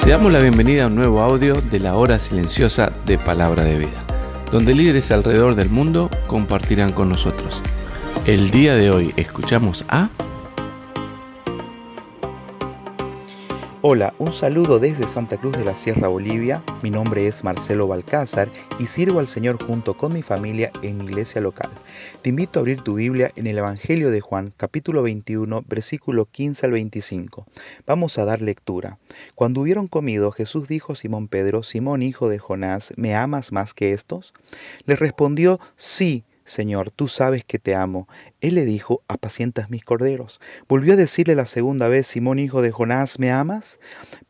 Te damos la bienvenida a un nuevo audio de la hora silenciosa de Palabra de Vida, donde líderes alrededor del mundo compartirán con nosotros. El día de hoy escuchamos a... Hola, un saludo desde Santa Cruz de la Sierra, Bolivia. Mi nombre es Marcelo Balcázar y sirvo al Señor junto con mi familia en mi iglesia local. Te invito a abrir tu Biblia en el Evangelio de Juan, capítulo 21, versículo 15 al 25. Vamos a dar lectura. Cuando hubieron comido, Jesús dijo a Simón Pedro: Simón, hijo de Jonás, ¿me amas más que estos? Le respondió: sí, Señor, tú sabes que te amo. Él le dijo: apacientas mis corderos. Volvió a decirle la segunda vez: Simón, hijo de Jonás, ¿me amas?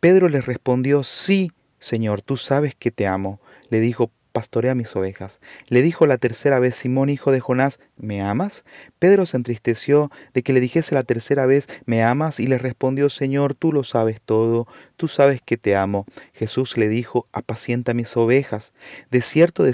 Pedro le respondió: sí, Señor, tú sabes que te amo. Le dijo: pastorea mis ovejas. Le dijo la tercera vez: Simón, hijo de Jonás, ¿me amas? Pedro se entristeció de que le dijese la tercera vez: ¿me amas? Y le respondió: Señor, tú lo sabes todo, tú sabes que te amo. Jesús le dijo: apacienta mis ovejas. De cierto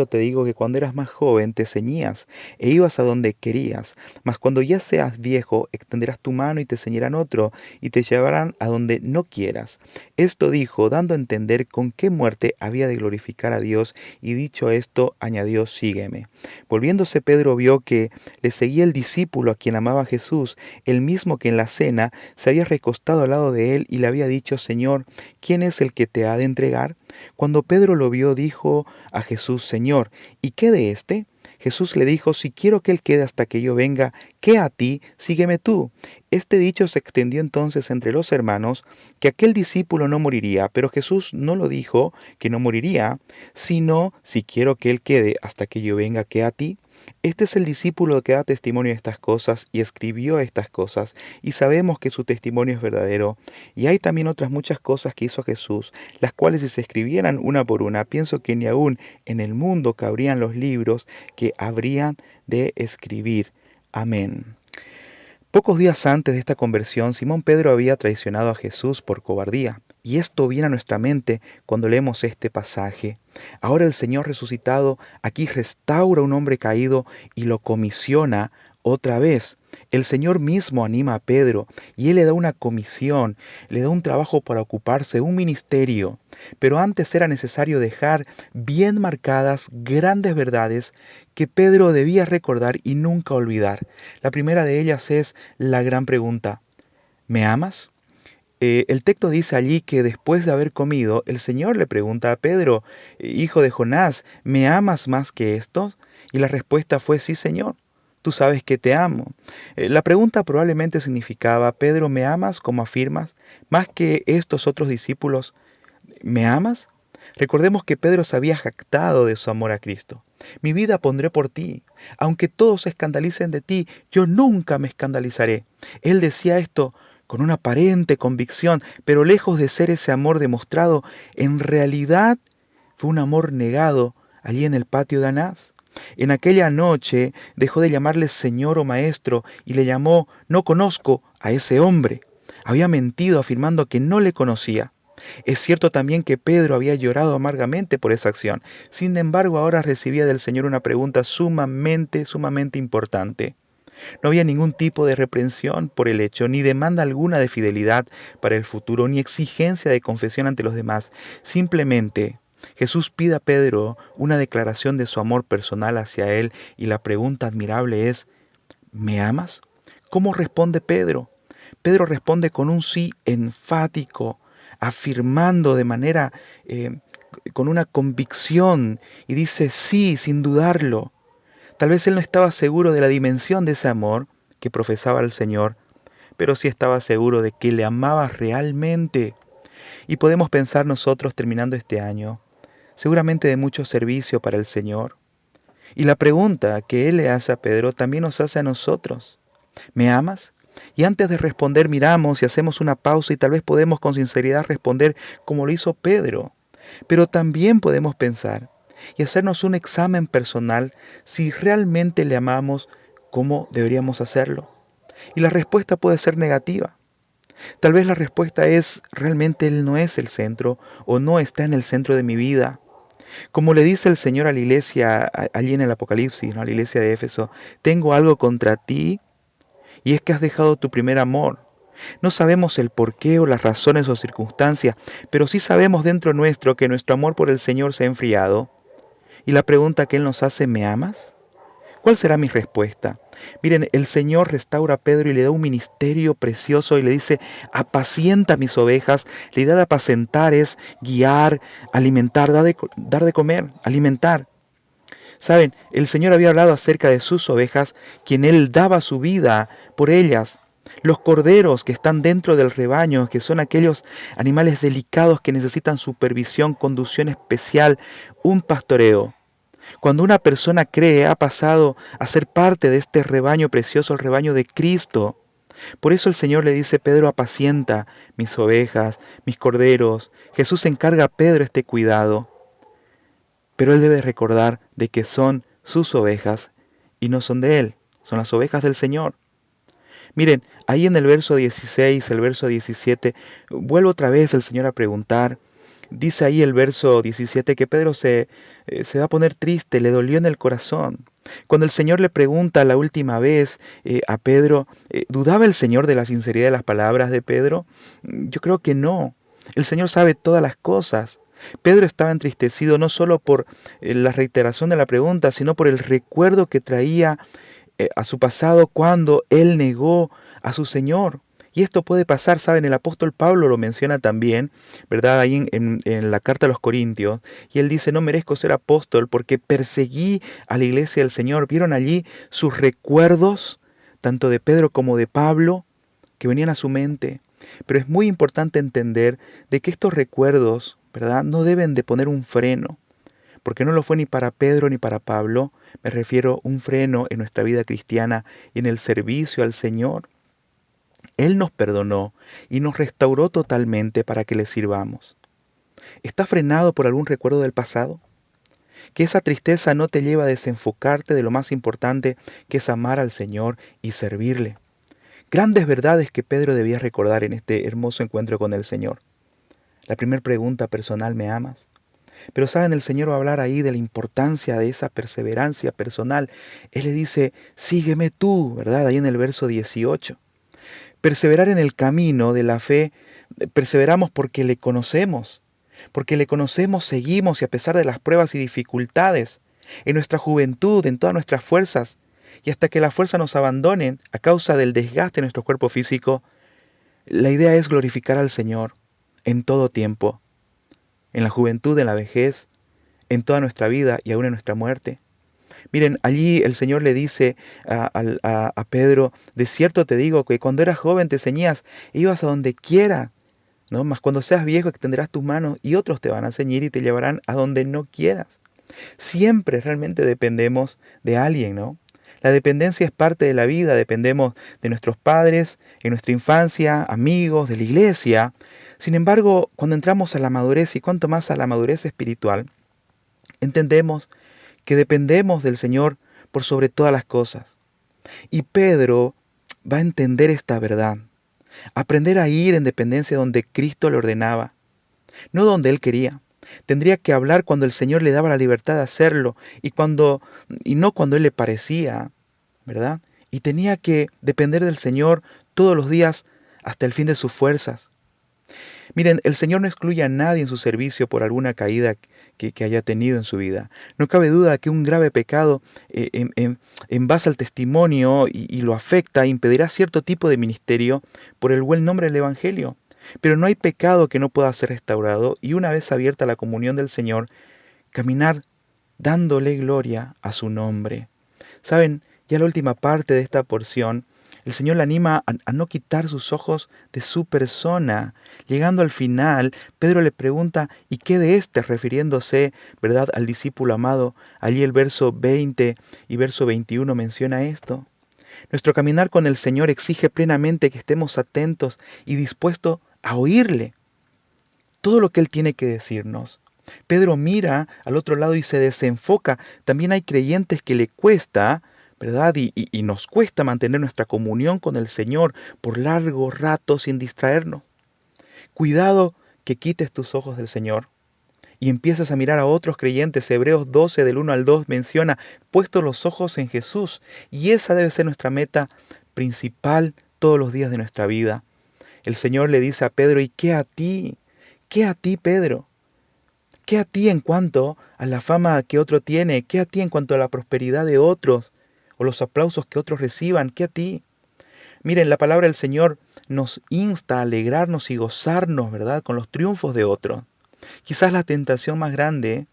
te digo que cuando eras más joven te ceñías e ibas a donde querías, mas cuando ya seas viejo extenderás tu mano y te ceñirán otro y te llevarán a donde no quieras. Esto dijo, dando a entender con qué muerte había de glorificar a Dios, y dicho esto, añadió: sígueme. Volviéndose Pedro vio que le seguía el discípulo a quien amaba Jesús, el mismo que en la cena se había recostado al lado de él y le había dicho: Señor, ¿quién es el que te ha de entregar? Cuando Pedro lo vio, dijo a Jesús: Señor, ¿y qué de éste? Jesús le dijo: si quiero que él quede hasta que yo venga, ¿qué a ti? Sígueme tú. Este dicho se extendió entonces entre los hermanos, que aquel discípulo no moriría, pero Jesús no lo dijo que no moriría, sino: si quiero que él quede hasta que yo venga, ¿qué a ti? Este es el discípulo que da testimonio de estas cosas y escribió estas cosas, y sabemos que su testimonio es verdadero. Y hay también otras muchas cosas que hizo Jesús, las cuales si se escribieran una por una, pienso que ni aún en el mundo cabrían los libros que habrían de escribir. Amén. Pocos días antes de esta conversión, Simón Pedro había traicionado a Jesús por cobardía, y esto viene a nuestra mente cuando leemos este pasaje. Ahora el Señor resucitado aquí restaura a un hombre caído y lo comisiona otra vez. El Señor mismo anima a Pedro y Él le da una comisión, le da un trabajo para ocuparse, un ministerio. Pero antes era necesario dejar bien marcadas grandes verdades que Pedro debía recordar y nunca olvidar. La primera de ellas es la gran pregunta: ¿me amas? El texto dice allí que después de haber comido, el Señor le pregunta a Pedro: hijo de Jonás, ¿me amas más que estos? Y la respuesta fue: sí, Señor, tú sabes que te amo. La pregunta probablemente significaba: Pedro, ¿me amas como afirmas? Más que estos otros discípulos, ¿me amas? Recordemos que Pedro se había jactado de su amor a Cristo. Mi vida pondré por ti. Aunque todos se escandalicen de ti, yo nunca me escandalizaré. Él decía esto con una aparente convicción, pero lejos de ser ese amor demostrado, en realidad fue un amor negado allí en el patio de Anás. En aquella noche dejó de llamarle Señor o Maestro y le llamó: no conozco a ese hombre. Había mentido afirmando que no le conocía. Es cierto también que Pedro había llorado amargamente por esa acción. Sin embargo, ahora recibía del Señor una pregunta sumamente importante. No había ningún tipo de reprensión por el hecho, ni demanda alguna de fidelidad para el futuro, ni exigencia de confesión ante los demás. Simplemente, Jesús pide a Pedro una declaración de su amor personal hacia él, y la pregunta admirable es: ¿me amas? ¿Cómo responde Pedro? Pedro responde con un sí enfático, afirmando de manera, con una convicción, y dice sí sin dudarlo. Tal vez él no estaba seguro de la dimensión de ese amor que profesaba el Señor, pero sí estaba seguro de que le amaba realmente. Y podemos pensar nosotros, terminando este año, seguramente de mucho servicio para el Señor. Y la pregunta que Él le hace a Pedro también nos hace a nosotros: ¿me amas? Y antes de responder miramos y hacemos una pausa, y tal vez podemos con sinceridad responder como lo hizo Pedro. Pero también podemos pensar y hacernos un examen personal si realmente le amamos como deberíamos hacerlo. Y la respuesta puede ser negativa. Tal vez la respuesta es: realmente Él no es el centro, o no está en el centro de mi vida. Como le dice el Señor a la iglesia allí en el Apocalipsis, ¿no? A la iglesia de Éfeso: tengo algo contra ti, y es que has dejado tu primer amor. No sabemos el porqué o las razones o circunstancias, pero sí sabemos dentro nuestro que nuestro amor por el Señor se ha enfriado. Y la pregunta que Él nos hace, ¿me amas? ¿Cuál será mi respuesta? Miren, el Señor restaura a Pedro y le da un ministerio precioso y le dice, apacienta mis ovejas. La idea de apacentar es guiar, alimentar, dar de comer, alimentar. Saben, el Señor había hablado acerca de sus ovejas, quien Él daba su vida por ellas. Los corderos que están dentro del rebaño, que son aquellos animales delicados que necesitan supervisión, conducción especial, un pastoreo. Cuando una persona cree, ha pasado a ser parte de este rebaño precioso, el rebaño de Cristo. Por eso el Señor le dice, Pedro, apacienta mis ovejas, mis corderos. Jesús encarga a Pedro este cuidado. Pero él debe recordar de que son sus ovejas y no son de él, son las ovejas del Señor. Miren, ahí en el verso 16, el verso 17, vuelve otra vez el Señor a preguntar. Dice ahí el verso 17 que Pedro se va a poner triste, le dolió en el corazón. Cuando el Señor le pregunta la última vez a Pedro, ¿dudaba el Señor de la sinceridad de las palabras de Pedro? Yo creo que no. El Señor sabe todas las cosas. Pedro estaba entristecido no solo por la reiteración de la pregunta, sino por el recuerdo que traía a su pasado cuando él negó a su Señor. Y esto puede pasar, ¿saben? El apóstol Pablo lo menciona también, ¿verdad? Ahí en la carta a los Corintios. Y él dice, no merezco ser apóstol porque perseguí a la iglesia del Señor. ¿Vieron allí sus recuerdos, tanto de Pedro como de Pablo, que venían a su mente? Pero es muy importante entender de que estos recuerdos, ¿verdad?, no deben de poner un freno, porque no lo fue ni para Pedro ni para Pablo. Me refiero un freno en nuestra vida cristiana y en el servicio al Señor. Él nos perdonó y nos restauró totalmente para que le sirvamos. ¿Estás frenado por algún recuerdo del pasado? Que esa tristeza no te lleve a desenfocarte de lo más importante, que es amar al Señor y servirle. Grandes verdades que Pedro debía recordar en este hermoso encuentro con el Señor. La primera pregunta personal, ¿me amas? Pero saben, el Señor va a hablar ahí de la importancia de esa perseverancia personal. Él le dice, sígueme tú, ¿verdad? Ahí en el verso 18. Perseverar en el camino de la fe, perseveramos porque le conocemos. Porque le conocemos, seguimos y a pesar de las pruebas y dificultades, en nuestra juventud, en todas nuestras fuerzas, y hasta que las fuerzas nos abandonen a causa del desgaste de nuestro cuerpo físico, la idea es glorificar al Señor en todo tiempo, en la juventud, en la vejez, en toda nuestra vida y aún en nuestra muerte. Miren, allí el Señor le dice a Pedro, de cierto te digo que cuando eras joven te ceñías e ibas a donde quiera, ¿no? Mas cuando seas viejo extenderás tus manos y otros te van a ceñir y te llevarán a donde no quieras. Siempre realmente dependemos de alguien, ¿no? La dependencia es parte de la vida, dependemos de nuestros padres, en nuestra infancia, amigos, de la iglesia. Sin embargo, cuando entramos a la madurez y cuanto más a la madurez espiritual, entendemos que dependemos del Señor por sobre todas las cosas. Y Pedro va a entender esta verdad, aprender a ir en dependencia donde Cristo le ordenaba, no donde él quería. Tendría que hablar cuando el Señor le daba la libertad de hacerlo y no cuando él le parecía, ¿verdad? Y tenía que depender del Señor todos los días hasta el fin de sus fuerzas. Miren, el Señor no excluye a nadie en su servicio por alguna caída que haya tenido en su vida. No cabe duda que un grave pecado en base al testimonio y lo afecta impedirá cierto tipo de ministerio por el buen nombre del Evangelio. Pero no hay pecado que no pueda ser restaurado y una vez abierta la comunión del Señor, caminar dándole gloria a su nombre. Saben, ya la última parte de esta porción, el Señor le anima a no quitar sus ojos de su persona. Llegando al final, Pedro le pregunta, ¿y qué de este? Refiriéndose, ¿verdad?, al discípulo amado. Allí el verso 20 y verso 21 menciona esto. Nuestro caminar con el Señor exige plenamente que estemos atentos y dispuestos a oírle todo lo que Él tiene que decirnos. Pedro mira al otro lado y se desenfoca. También hay creyentes que le cuesta, ¿verdad? Y nos cuesta mantener nuestra comunión con el Señor por largo rato sin distraernos. Cuidado que quites tus ojos del Señor y empiezas a mirar a otros creyentes. Hebreos 12 del 1 al 2 menciona, puesto los ojos en Jesús. Y esa debe ser nuestra meta principal todos los días de nuestra vida. El Señor le dice a Pedro, ¿y qué a ti? ¿Qué a ti, Pedro? ¿Qué a ti en cuanto a la fama que otro tiene? ¿Qué a ti en cuanto a la prosperidad de otros? ¿O los aplausos que otros reciban? ¿Qué a ti? Miren, la palabra del Señor nos insta a alegrarnos y gozarnos, ¿verdad?, con los triunfos de otros. Quizás la tentación más grande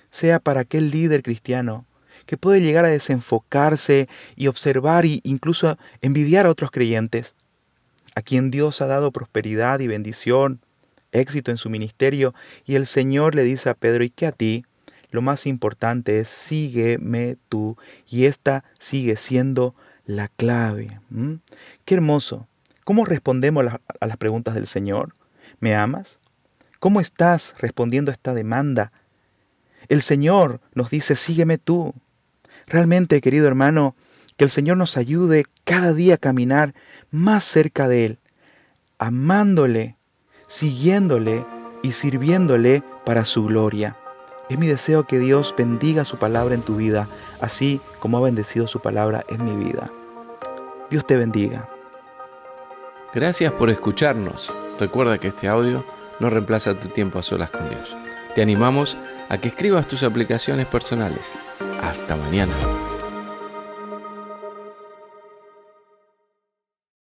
sea para aquel líder cristiano que puede llegar a desenfocarse y observar e incluso envidiar a otros creyentes, a quien Dios ha dado prosperidad y bendición, éxito en su ministerio, y el Señor le dice a Pedro, ¿y qué a ti? Lo más importante es sígueme tú, y esta sigue siendo la clave. Qué hermoso. ¿Cómo respondemos a las preguntas del Señor? ¿Me amas? ¿Cómo estás respondiendo a esta demanda? El Señor nos dice, sígueme tú. Realmente, querido hermano, que el Señor nos ayude cada día a caminar más cerca de Él, amándole, siguiéndole y sirviéndole para su gloria. Es mi deseo que Dios bendiga su palabra en tu vida, así como ha bendecido su palabra en mi vida. Dios te bendiga. Gracias por escucharnos. Recuerda que este audio no reemplaza tu tiempo a solas con Dios. Te animamos a que escribas tus aplicaciones personales. Hasta mañana.